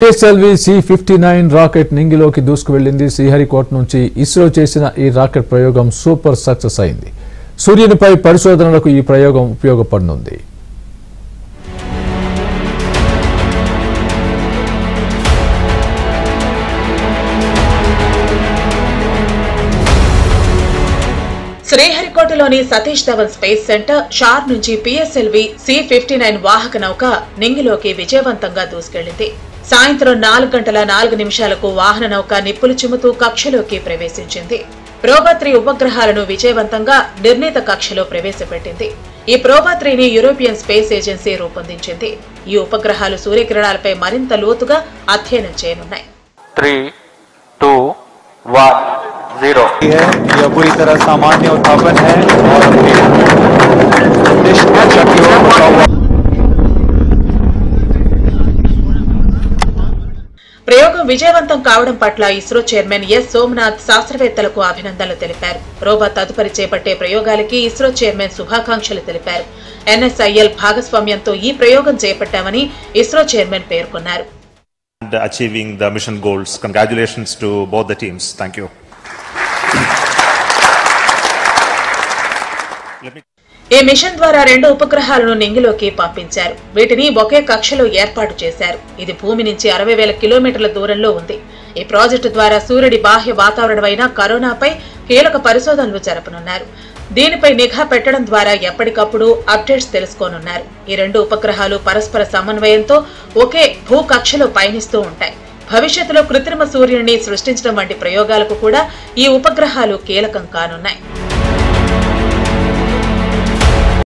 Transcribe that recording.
PSLV C-59 rocket నింగిలోకి దూసుకువెళ్లింది. శ్రీహరికోట నుంచి ఇస్రో చేసిన ఈ రాకెట్ ప్రయోగం సూపర్ సక్సెస్ అయింది. సూర్యునిపై పరిశోధనలకు ఈ ప్రయోగం ఉపయోగపడనుంది. శ్రీహరికోటలోని సతీష్ ధవన్ స్పేస్ సెంటర్ షార్ నుంచి PSLV C-59 వాహక నౌక నింగిలోకి విజయవంతంగా దూసుకెళ్లింది. సాయంత్రం 4:04 వాహన నౌక నిప్పులు చిమ్ముతూ కక్షలోకి ప్రవేశించింది. ప్రోబా-3 ఉపగ్రహాలను విజయవంతంగా నిర్ణీత కక్షలో ప్రవేశపెట్టింది. ఈ ప్రోబా-3ని యూరోపియన్ స్పేస్ ఏజెన్సీ రూపొందించింది. ఈ ఉపగ్రహాలు సూర్యకిరణాలపై మరింత లోతుగా అధ్యయనం చేయనున్నాయి. 3, 2, 1, 0 यह पूरी तरह सामान्य उत्थापन है और ప్రయోగం విజయవంతం కావడం పట్ల ఇస్రో చైర్మన్ ఎస్ సోమనాథ్ శాస్త్రవేత్తలకు అభినందనలు తెలిపారు. రోబా తదుపరి చేపట్టే ప్రయోగాలకి ఇస్రో చైర్మన్ శుభాకాంక్షలు తెలిపారు. NSIL భాగస్వామ్యంతో ఈ ప్రయోగం చేపట్టామని ఇస్రో చైర్మన్ పేర్కొన్నారు. Achieving the mission goals. Congratulations to both the teams. Thank you. ఈ మిషన్ ద్వారా 2 ఉపగ్రహాలను నింగిలోకి పంపించారు. వీటిని ఒకే కక్షలో ఏర్పాటు చేశారు. ఇది భూమి నుంచి 60,000 కిలోమీటర్ల దూరంలో ఉంది. ఈ ప్రాజెక్టు ద్వారా సూర్యుడి బాహ్య వాతావరణమైన కరోనాపై కీలక పరిశోధనలు జరపనున్నారు. దీనిపై నిఘా పెట్టడం ద్వారా ఎప్పటికప్పుడు అప్డేట్స్ తెలుసుకోనున్నారు. ఈ 2 ఉపగ్రహాలు పరస్పర సమన్వయంతో ఒకే భూకక్షలో పయనిస్తూ ఉంటాయి. భవిష్యత్తులో కృత్రిమ సూర్యుడిని సృష్టించడం వంటి ప్రయోగాలకు కూడా ఈ ఉపగ్రహాలు కీలకం కానున్నాయి.